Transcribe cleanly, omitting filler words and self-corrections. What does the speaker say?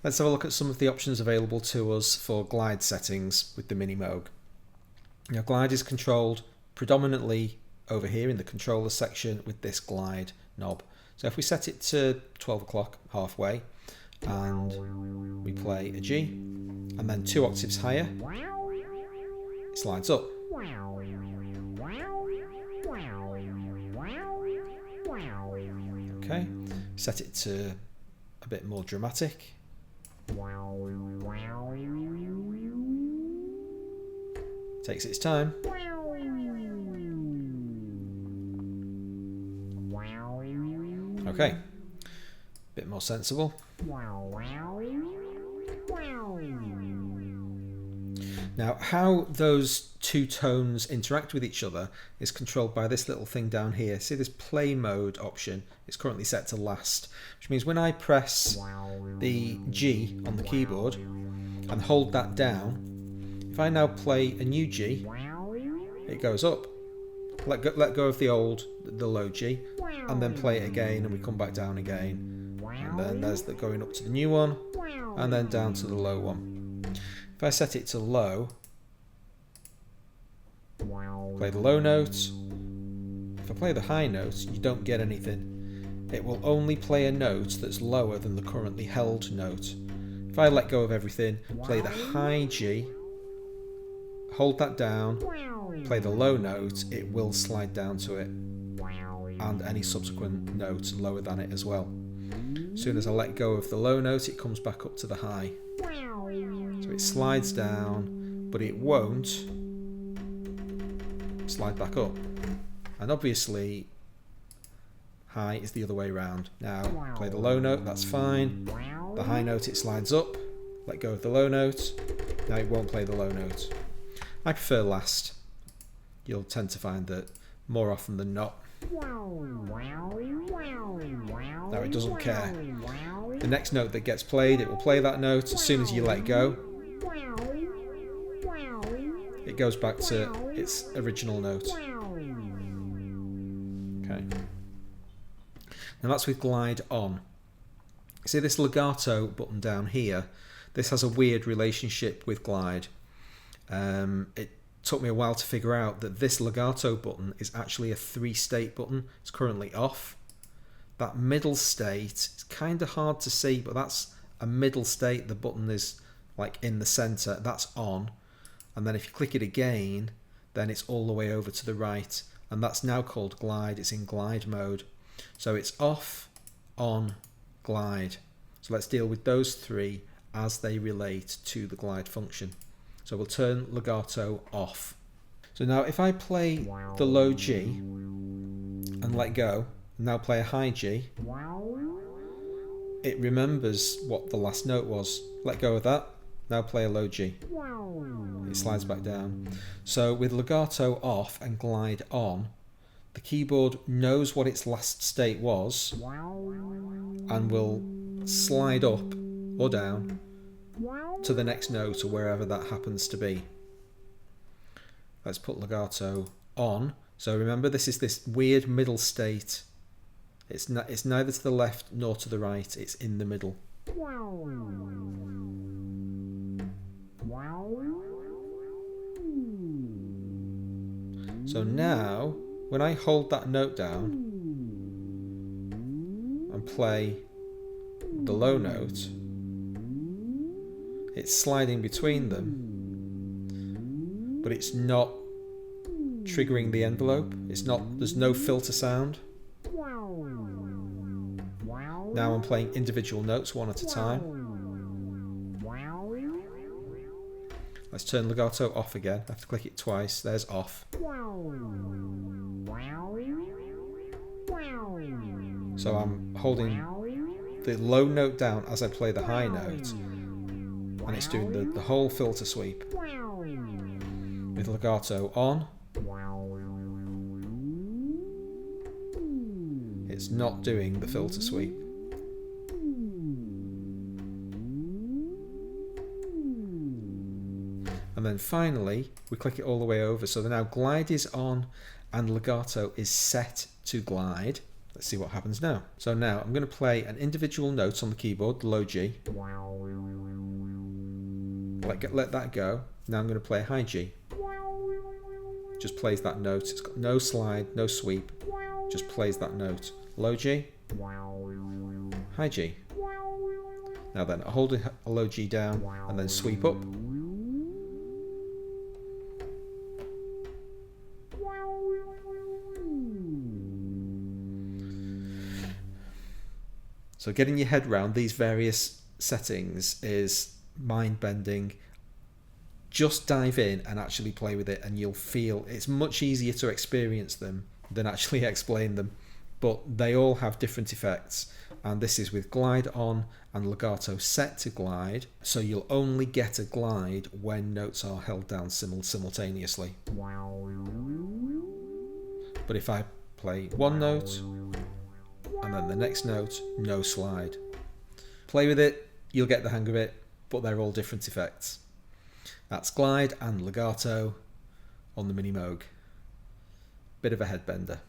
Let's have a look at some of the options available to us for glide settings with the Mini Moog. Now, glide is controlled predominantly over here in the controller section with this glide knob. So if we set it to 12 o'clock halfway and we play a G and then 2 octaves higher, it slides up. Okay, set it to a bit more dramatic. Takes its time. Okay, bit more sensible. Now, how those two tones interact with each other is controlled by this little thing down here. See this play mode option? It's currently set to last, which means when I press the G on the keyboard and hold that down, if I now play a new G, it goes up. Let go of the low G, and then play it again, and we come back down again. And then there's the going up to the new one, and then down to the low one. If I set it to low, play the low note. If I play the high note, you don't get anything. It will only play a note that's lower than the currently held note. If I let go of everything, play the high G, hold that down, play the low note, it will slide down to it, and any subsequent note lower than it as well. As soon as I let go of the low note, it comes back up to the high. So it slides down, but it won't slide back up. And obviously, high is the other way around. Now, play the low note, that's fine. The high note, it slides up. Let go of the low note. Now it won't play the low note. I prefer last. You'll tend to find that more often than not. Now it doesn't care. The next note that gets played, it will play that note. As soon as you let go, it goes back to its original note. Okay. Now that's with glide on. See this legato button down here? This has a weird relationship with glide. It took me a while to figure out that this legato button is actually a 3-state button. It's currently off. That middle state, it's kind of hard to see, but that's a middle state. The button is like in the center, that's on. And then if you click it again, then it's all the way over to the right. And that's now called glide. It's in glide mode. So it's off, on, glide. So let's deal with those three as they relate to the glide function. So we'll turn legato off. So now if I play the low G and let go, and now play a high G, it remembers what the last note was. Let go of that, now play a low G. It slides back down. So with legato off and glide on, the keyboard knows what its last state was and will slide up or down to the next note or wherever that happens to be. Let's put legato on. So remember, this is this weird middle state. It's neither to the left nor to the right. It's in the middle. So now, when I hold that note down and play the low note, it's sliding between them, but it's not triggering the envelope. There's no filter sound. Now I'm playing individual notes one at a time. Let's turn legato off again. I have to click it twice. There's off. So I'm holding the low note down as I play the high note, and it's doing the whole filter sweep. With legato on, it's not doing the filter sweep. And then finally, we click it all the way over. So now glide is on and legato is set to glide. Let's see what happens now. So now I'm going to play an individual note on the keyboard, the low G. Let that go. Now I'm going to play high G. Just plays that note. It's got no slide, no sweep. Just plays that note. Low G, high G. Now then, I hold a low G down and then sweep up. So getting your head around these various settings is mind-bending. Just dive in and actually play with it, and you'll feel it's much easier to experience them than actually explain them. But they all have different effects, and this is with glide on and legato set to glide, so you'll only get a glide when notes are held down simultaneously. But if I play one note and then the next note, no slide. Play with it, you'll get the hang of it, but they're all different effects. That's glide and legato on the Mini Moog. Bit of a headbender.